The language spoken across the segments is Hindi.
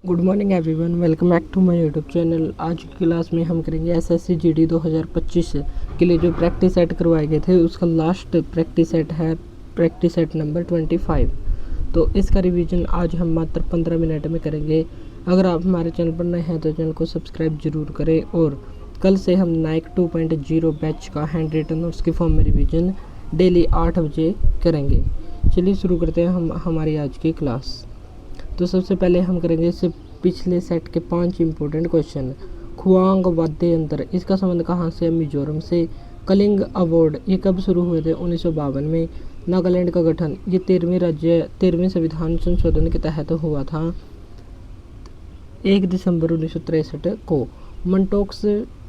Good morning everyone, welcome back to my YouTube channel. आज की क्लास में हम करेंगे एसएससी जीडी 2025 के लिए जो प्रैक्टिस सेट करवाए गए थे उसका लास्ट प्रैक्टिस सेट है प्रैक्टिस सेट नंबर 25। तो इसका रिवीजन आज हम मात्र 15 मिनट में करेंगे। अगर आप हमारे चैनल पर नए हैं तो चैनल को सब्सक्राइब जरूर करें। और कल से हम नाइक 2.0 बैच का हैंड रिटन नोट्स के फॉर्म में रिविज़न डेली 8 बजे करेंगे। चलिए शुरू करते हैं हम हमारी आज की क्लास। तो सबसे पहले हम करेंगे इससे पिछले सेट के 5 इंपॉर्टेंट क्वेश्चन। खुआंग वाद्य यंत्र, इसका संबंध कहाँ से? मिजोरम से। कलिंग अवार्ड, ये कब शुरू हुए थे? 1952 में। नागालैंड का गठन, ये 13वें संविधान संशोधन के तहत हुआ था 1 दिसंबर 1963 को। मंटोक्स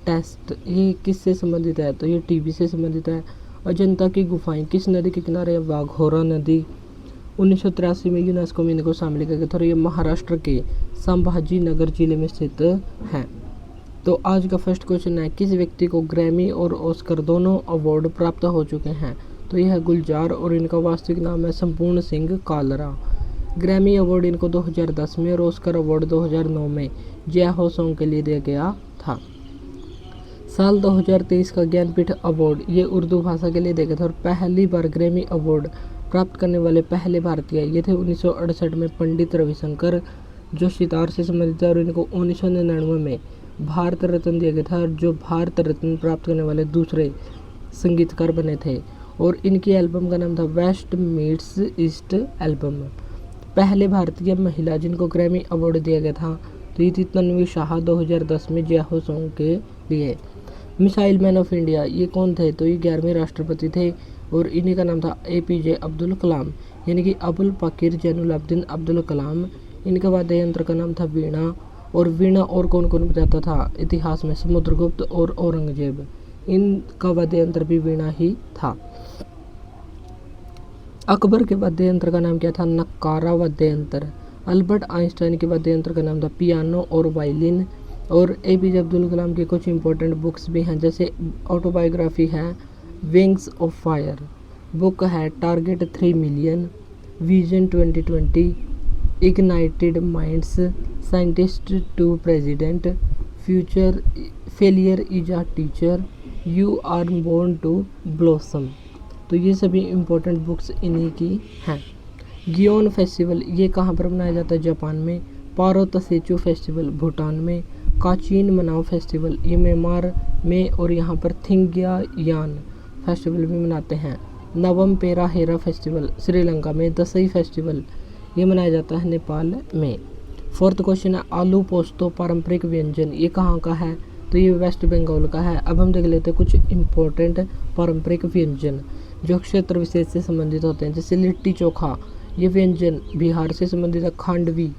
टेस्ट, ये किससे संबंधित है? तो ये टीबी से संबंधित है। अजंता की गुफाएं किस नदी के किनारे? वाघोरा नदी। 1983 में यूनेस्को में इनको शामिल किया गया था और ये महाराष्ट्र के संभाजी नगर जिले में स्थित है। तो आज का फर्स्ट क्वेश्चन है, किस व्यक्ति को ग्रैमी और ऑस्कर दोनों अवार्ड प्राप्त हो चुके हैं? तो यह है गुलजार और इनका वास्तविक नाम है संपूर्ण सिंह कालरा। ग्रैमी अवार्ड इनको 2010 में और ऑस्कर अवार्ड 2009 में जय हो सॉन्ग के लिए दिया गया था। साल 2023 का ज्ञानपीठ अवार्ड ये उर्दू भाषा के लिए दिया गया था और पहली बार ग्रैमी अवार्ड प्राप्त करने वाले पहले भारतीय ये थे 1968 में पंडित रविशंकर, जो सितार से संबंधित है और इनको 1999 में भारत रत्न दिया गया था और जो भारत रत्न प्राप्त करने वाले दूसरे संगीतकार बने थे। और इनकी एल्बम का नाम था वेस्ट मीट्स ईस्ट एल्बम। पहले भारतीय महिला जिनको ग्रैमी अवार्ड दिया गया था तो ये थी तन्वी शाह 2010 में जय हो सॉन्ग के लिए। मिसाइल मैन ऑफ इंडिया ये कौन थे? तो ये 11वें राष्ट्रपति थे और इन्हीं का नाम था APJ अब्दुल कलाम, यानी कि अबुल पकीर जैनुलाब्दीन अब्दुल कलाम। इनका वाद्य यंत्र का नाम था वीणा। और वीणा और कौन कौन बजाता था इतिहास में? समुद्रगुप्त और औरंगजेब, इनका वाद्य यंत्र भी वीणा ही था। अकबर के वाद्य यंत्र का नाम क्या था? नक्कारा वाद्य यंत्र। अल्बर्ट आइंस्टाइन के वाद्य यंत्र का नाम था पियानो और वायलिन। और APJ अब्दुल कलाम की कुछ इंपॉर्टेंट बुक्स भी हैं, जैसे ऑटोबायोग्राफी है विंग्स ऑफ फायर, बुक है target 3 million, vision 2020, ignited minds, scientist to president, future failure is a teacher, you are born to blossom. तो ये सभी इम्पोर्टेंट बुक्स इन्हीं की हैं। गियोन फेस्टिवल ये कहाँ पर मनाया जाता है? जापान में। पारो तसेचू फेस्टिवल भूटान में। काचीन मनाओ फेस्टिवल ये म्यांमार में और यहाँ पर थिंग्यायान फेस्टिवल भी मनाते हैं। नवम पेरा हेरा फेस्टिवल श्रीलंका में। दसई फेस्टिवल ये मनाया जाता है नेपाल में। फोर्थ क्वेश्चन है, आलू पोस्तो पारंपरिक व्यंजन ये कहाँ का है? तो ये वेस्ट बंगाल का है। अब हम देख लेते हैं कुछ इम्पोर्टेंट पारंपरिक व्यंजन जो क्षेत्र विशेष से संबंधित होते हैं, जैसे लिट्टी चोखा ये व्यंजन बिहार से संबंधित है। खांडवी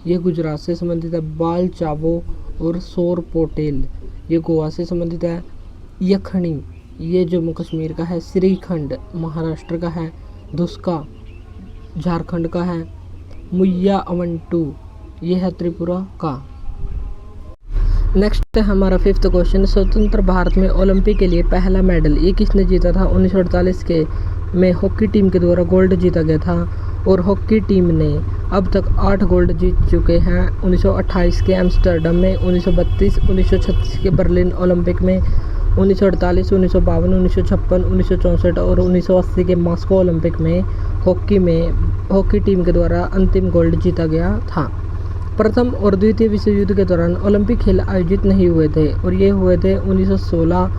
ये गुजरात से संबंधित है। बाल चावो और सोर पोटेल ये गोवा से संबंधित है। यखनी ये जम्मू कश्मीर का है। श्रीखंड महाराष्ट्र का है। धुस्का झारखंड का है। मुय्या अवंटू ये है त्रिपुरा का। नेक्स्ट है हमारा फिफ्थ क्वेश्चन, स्वतंत्र भारत में ओलंपिक के लिए पहला मेडल ये किसने जीता था? 1948 के में हॉकी टीम के द्वारा गोल्ड जीता गया था और हॉकी टीम ने अब तक 8 गोल्ड जीत चुके हैं। 1928 के एम्स्टर्डम में, 1932, 1936 के बर्लिन ओलंपिक में, 1948, 1952, 1956, 1964 और 1980 के मॉस्को ओलंपिक में हॉकी टीम के द्वारा अंतिम गोल्ड जीता गया था। प्रथम और द्वितीय विश्व युद्ध के दौरान ओलंपिक खेल आयोजित नहीं हुए थे और ये हुए थे 1916,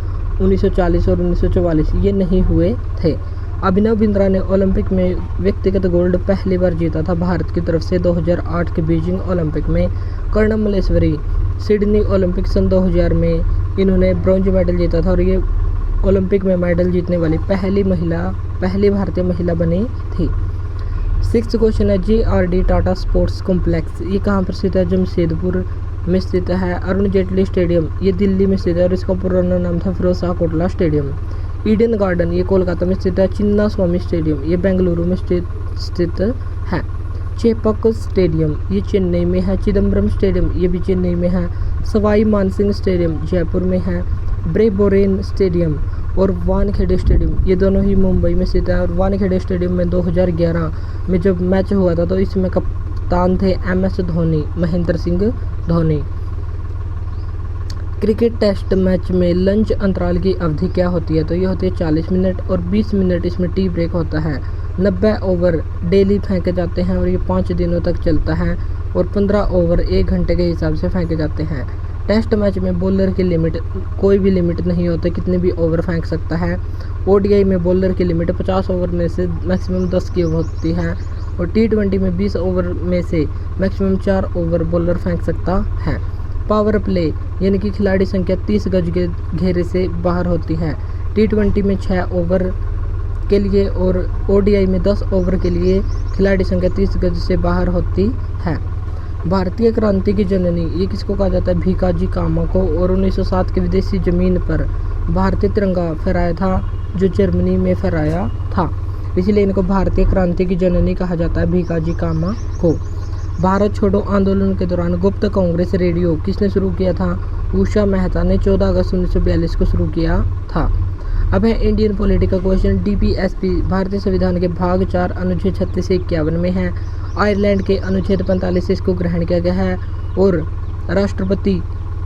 1940 और 1944 ये नहीं हुए थे। अभिनव बिंद्रा ने ओलंपिक में व्यक्तिगत गोल्ड पहली बार जीता था भारत की तरफ से 2008 के बीजिंग ओलंपिक में। कर्णम मल्लेश्वरी सिडनी ओलंपिक सन 2000 में इन्होंने ब्रॉन्ज मेडल जीता था और ये ओलंपिक में मेडल जीतने वाली पहली भारतीय महिला बनी थी। सिक्स्थ क्वेश्चन है, JRD टाटा स्पोर्ट्स कॉम्प्लेक्स ये कहाँ पर स्थित है? जमशेदपुर में स्थित है। अरुण जेटली स्टेडियम ये दिल्ली में स्थित है और इसका पुराना नाम था Feroz Shah Kotla stadium. Eden garden ये कोलकाता में स्थित है। चिन्ना स्वामी स्टेडियम ये बेंगलुरु में स्थित है। चेपक स्टेडियम ये चेन्नई में है। चिदम्बरम स्टेडियम ये भी चेन्नई में है। सवाई मानसिंह स्टेडियम जयपुर में है। ब्रेबोरेन स्टेडियम और वानखेड़े स्टेडियम ये दोनों ही मुंबई में स्थित है। और वानखेड़े स्टेडियम में 2011 में जब मैच हुआ था तो इसमें कप्तान थे MS Dhoni, Mahendra Singh Dhoni. Cricket test match में लंच अंतराल की अवधि क्या होती है? तो ये होती है 40 मिनट और 20 मिनट इसमें टी ब्रेक होता है। 90 ओवर डेली फेंके जाते हैं और ये 5 दिनों तक चलता है और 15 ओवर 1 घंटे के हिसाब से फेंके जाते हैं। टेस्ट मैच में बॉलर की लिमिट कोई भी लिमिट नहीं होती, कितने भी ओवर फेंक सकता है। ODI में बॉलर की लिमिट 50 ओवर में से मैक्सिमम 10 की होती है और T20 में 20 ओवर में से मैक्सिमम 4 ओवर बॉलर फेंक सकता है। पावर प्ले यानी कि खिलाड़ी संख्या 30 गज के घेरे से बाहर होती है। T20 में 6 ओवर के लिए और ODI में 10 ओवर के लिए खिलाड़ी संख्या 30 गज से बाहर होती है। भारतीय क्रांति की जननी ये किसको कहा जाता है? भीकाजी कामा को। और 1907 की विदेशी जमीन पर भारतीय तिरंगा फहराया था जो जर्मनी में फहराया था, इसलिए इनको भारतीय क्रांति की जननी कहा जाता है, भीकाजी कामा को। भारत छोड़ो आंदोलन के दौरान गुप्त कांग्रेस रेडियो किसने शुरू किया था? उषा मेहता ने 14 अगस्त 1942 को शुरू किया था। अब है इंडियन पॉलिटिकल क्वेश्चन। DPSP भारतीय संविधान के भाग 4 अनुच्छेद 36 से 51 में है। आयरलैंड के अनुच्छेद 45 से इसको ग्रहण किया गया है और राष्ट्रपति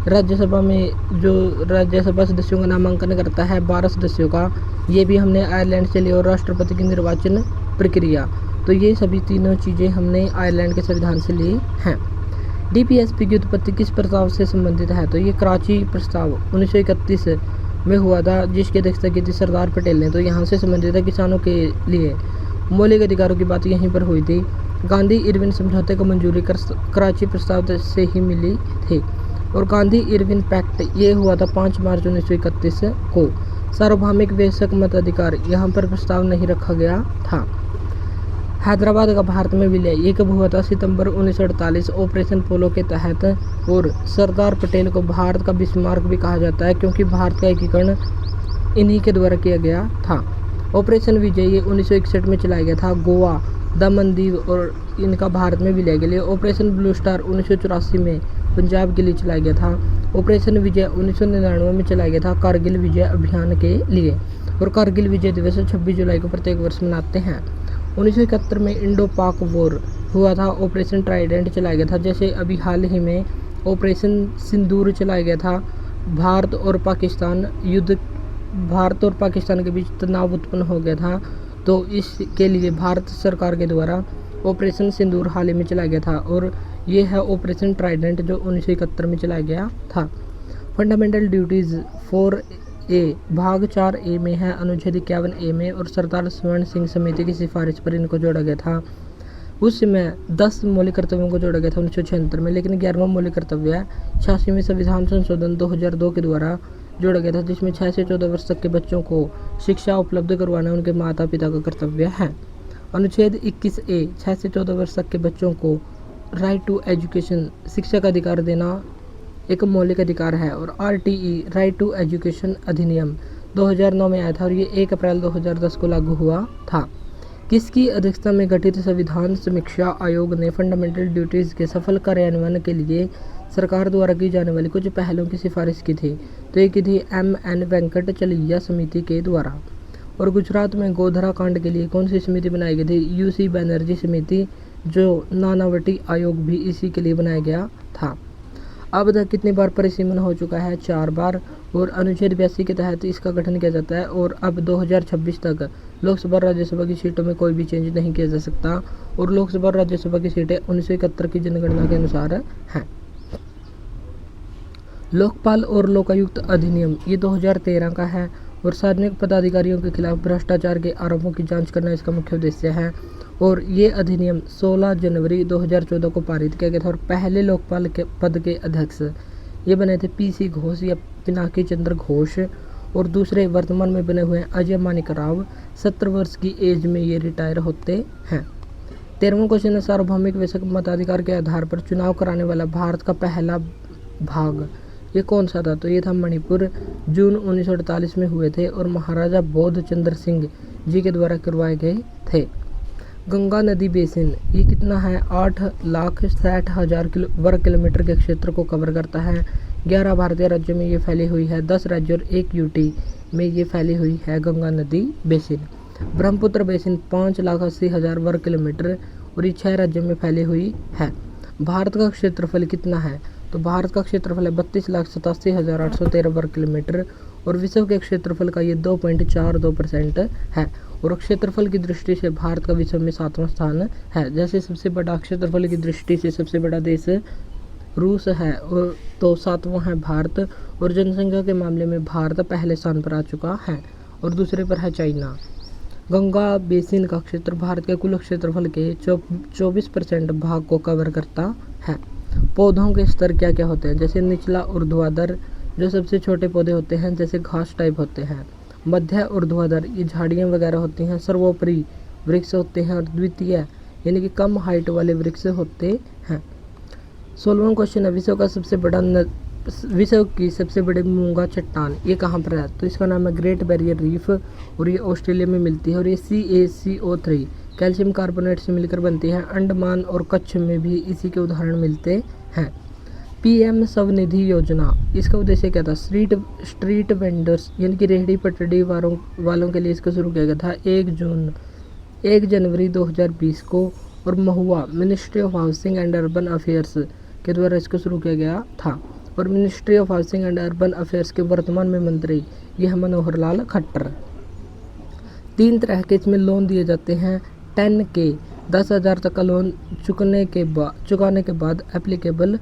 राज्यसभा में जो राज्यसभा सदस्यों का नामांकन करता है 12 सदस्यों का, ये भी हमने आयरलैंड से लिया। और राष्ट्रपति की निर्वाचन प्रक्रिया, तो ये सभी तीनों चीज़ें हमने आयरलैंड के संविधान से ली हैं। DPSP की उत्पत्ति किस प्रस्ताव से संबंधित है? तो ये कराची प्रस्ताव 1931 में हुआ था, जिसकी अध्यक्षता की थी सरदार पटेल ने। तो यहाँ से संबंधित है किसानों के लिए मौलिक अधिकारों की बात यहीं पर हुई थी। गांधी इरविन समझौते को मंजूरी कराची प्रस्ताव से ही मिली थी। और गांधी इरविन पैक्ट ये हुआ था 5 मार्च 1931 को। सार्वभौमिक वयस्क मताधिकार यहाँ पर प्रस्ताव नहीं रखा गया था। हैदराबाद का भारत में विलय ये कब हुआ था? सितंबर 1948 ऑपरेशन पोलो के तहत। और सरदार पटेल को भारत का बिस्मार्क भी कहा जाता है क्योंकि भारत का एकीकरण इन्हीं के द्वारा किया गया था। ऑपरेशन विजय ये 1961 में चलाया गया था। गोवा, दमन दीव और इनका भारत में विलय के लिए। ऑपरेशन ब्लू स्टार 1984 में पंजाब के लिए चलाया गया था। ऑपरेशन विजय 1999 में चलाया गया था कारगिल विजय अभियान के लिए। और कारगिल विजय दिवस 26 जुलाई को प्रत्येक वर्ष मनाते हैं। 1971 में इंडो पाक वॉर हुआ था। ऑपरेशन ट्राइडेंट चलाया गया था। जैसे अभी हाल ही में ऑपरेशन सिंदूर चलाया गया था। भारत और पाकिस्तान के बीच तनाव उत्पन्न हो गया था, तो इसके लिए भारत सरकार के द्वारा ऑपरेशन सिंदूर हाल ही में चलाया गया था। और ये है ऑपरेशन ट्राइडेंट जो 1971 में चलाया गया था। फंडामेंटल ड्यूटीज़ 4A भाग 4A में है अनुच्छेद 51A में। और सरदार स्वर्ण सिंह समिति की सिफारिश पर इनको जोड़ा गया था। उस समय 10 मौलिक कर्तव्यों को जोड़ा गया था 1976 में, लेकिन 11वां मौलिक कर्तव्य 86वें संविधान संशोधन 2002 के द्वारा जोड़ा गया था, जिसमें 6 से 14 वर्ष तक के बच्चों को शिक्षा उपलब्ध करवाना उनके माता पिता का कर्तव्य है। अनुच्छेद 21A 6 से 14 वर्ष तक के बच्चों को राइट टू एजुकेशन शिक्षा का अधिकार देना एक मौलिक अधिकार है। और RTE राइट टू एजुकेशन अधिनियम 2009 में आया था और ये 1 अप्रैल 2010 को लागू हुआ था। किसकी अध्यक्षता में गठित संविधान समीक्षा आयोग ने फंडामेंटल ड्यूटीज़ के सफल कार्यान्वयन के लिए सरकार द्वारा की जाने वाली कुछ पहलों की सिफारिश की थी? तो ये की थी MN वेंकटचलैया समिति के द्वारा। और गुजरात में गोधरा कांड के लिए कौन सी समिति बनाई गई थी? UC बनर्जी समिति, जो नानावटी आयोग भी इसी के लिए बनाया गया था। अब तक कितनी बार परिसीमन हो चुका है? 4 बार। और अनुच्छेद 82 के तहत इसका गठन किया जाता है। और अब 2026 तक लोकसभा और राज्यसभा की सीटों में कोई भी चेंज नहीं किया जा सकता। और लोकसभा और राज्यसभा की सीटें 1971 की जनगणना के अनुसार हैं। लोकपाल और लोकायुक्त अधिनियम ये 2013 का है। और सार्वजनिक पदाधिकारियों के खिलाफ भ्रष्टाचार के आरोपों की जांच करना इसका मुख्य उद्देश्य है। और ये अधिनियम 16 जनवरी 2014 को पारित किया गया था। और पहले लोकपाल के पद के अध्यक्ष ये बने थे PC घोष या पिनाकी चंद्र घोष। और दूसरे वर्तमान में बने हुए अजय मानिक राव, 70 वर्ष की एज में ये रिटायर होते हैं। 13वां क्वेश्चन है सार्वभौमिक वयस्क मताधिकार के आधार पर चुनाव कराने वाला भारत का पहला भाग ये कौन सा था? तो ये था मणिपुर, जून 1948 में हुए थे और महाराजा बोध चंद्र सिंह जी के द्वारा करवाए गए थे। गंगा नदी बेसिन ये कितना है? 8,60,000 वर्ग किलोमीटर के क्षेत्र को कवर करता है। 11 भारतीय राज्यों में ये फैली हुई है। 10 राज्यों और 1 UT में ये फैली हुई है गंगा नदी बेसिन। ब्रह्मपुत्र बेसिन 5,80,000 वर्ग किलोमीटर और ये 6 राज्यों में फैली हुई है। भारत का क्षेत्रफल कितना है? तो भारत का क्षेत्रफल है 32,87,813 वर्ग किलोमीटर और विश्व के क्षेत्रफल का ये 2.42% है। और क्षेत्रफल की दृष्टि से भारत का विश्व में 7वां स्थान है। जैसे सबसे बड़ा क्षेत्रफल की दृष्टि से सबसे बड़ा देश रूस है और तो 7वां है भारत। और जनसंख्या के मामले में भारत पहले स्थान पर आ चुका है और दूसरे पर है चाइना। गंगा बेसिन का क्षेत्र भारत के कुल क्षेत्रफल के 24% भाग को कवर करता है। पौधों के स्तर क्या क्या होते हैं? जैसे निचला ऊर्ध्वाधर जो सबसे छोटे पौधे होते हैं जैसे घास टाइप होते हैं। मध्य ऊर्ध्वाधर ये झाड़ियाँ वगैरह होती हैं। सर्वोपरि वृक्ष होते हैं और द्वितीय यानी कि कम हाइट वाले वृक्ष होते हैं। 16वां क्वेश्चन है विश्व की सबसे बड़ी मूंगा चट्टान ये कहाँ पर है? तो इसका नाम है ग्रेट बैरियर रीफ और ये ऑस्ट्रेलिया में मिलती है और ये CaCO3 कैल्शियम कार्बोनेट से मिलकर बनती है। अंडमान और कच्छ में भी इसी के उदाहरण मिलते हैं। PM स्वनिधि योजना इसका उद्देश्य क्या था? स्ट्रीट वेंडर्स यानी कि रेहड़ी पटड़ी वालों के लिए इसको शुरू किया गया था 1 जनवरी 2020 को। और MoHUA ministry of housing and urban affairs के द्वारा इसको शुरू किया गया था। और ministry of housing and urban affairs के वर्तमान में मंत्री ये है मनोहर लाल खट्टर। 3 तरह के इसमें लोन दिए जाते हैं। 10K 10,000 तक का लोन चुकाने के बाद एप्लीकेबल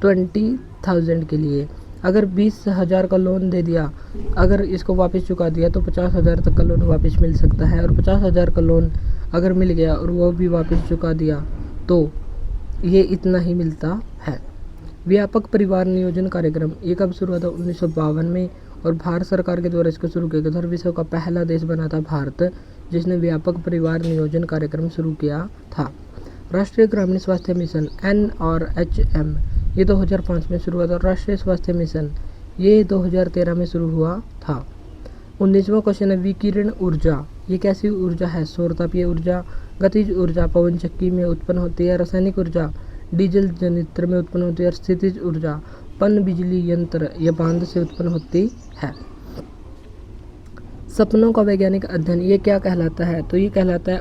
20,000 के लिए। अगर 20,000 का लोन दे दिया, अगर इसको वापस चुका दिया तो 50,000 तक का लोन वापस मिल सकता है। और 50,000 का लोन अगर मिल गया और वो भी वापस चुका दिया तो ये इतना ही मिलता है। व्यापक परिवार नियोजन कार्यक्रम ये कब शुरू हुआ था? 1952 में और भारत सरकार के द्वारा इसको शुरू किया गया था। और विश्व का पहला देश बना था भारत जिसने व्यापक परिवार नियोजन कार्यक्रम शुरू किया था। राष्ट्रीय ग्रामीण स्वास्थ्य मिशन NRHM ये 2005 में शुरू हुआ था। राष्ट्रीय स्वास्थ्य मिशन ये 2013 में शुरू हुआ था। 19वां क्वेश्चन है विकिरण ऊर्जा ये कैसी ऊर्जा है? सौरतापीय ऊर्जा, गतिज ऊर्जा पवन चक्की में उत्पन्न होती है, रासायनिक ऊर्जा डीजल जनित्र में उत्पन्न होती है, और स्थितिज ऊर्जा पन बिजली यंत्र या बांध से उत्पन्न होती है। सपनों का वैज्ञानिक अध्ययन ये क्या कहलाता है? तो ये कहलाता है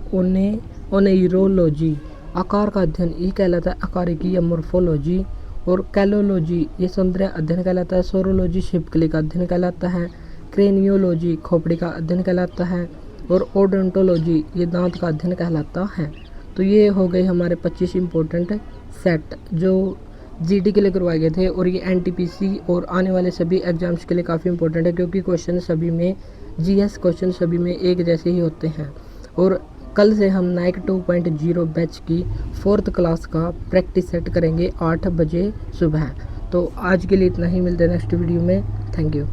ओनेरोलॉजी। आकार का अध्ययन ये कहलाता है आकारिकी या मोर्फोलॉजी। और कैलोलॉजी ये सौंदर्य अध्ययन कहलाता है। सोरोलॉजी छिपकली का अध्ययन कहलाता है। क्रेनियोलॉजी खोपड़ी का अध्ययन कहलाता है। और ओडोंटोलॉजी ये दांत का अध्ययन कहलाता है। तो ये हो गए हमारे 25 इंपॉर्टेंट सेट जो GD के लिए करवाए गए थे। और ये NTPC और आने वाले सभी एग्जाम्स के लिए काफ़ी इंपॉर्टेंट है क्योंकि क्वेश्चन सभी में GS क्वेश्चन सभी में एक जैसे ही होते हैं। और कल से हम नाइक 2.0 बैच की 4th क्लास का प्रैक्टिस सेट करेंगे 8 बजे सुबह। तो आज के लिए इतना ही, मिलते हैं नेक्स्ट वीडियो में। Thank you.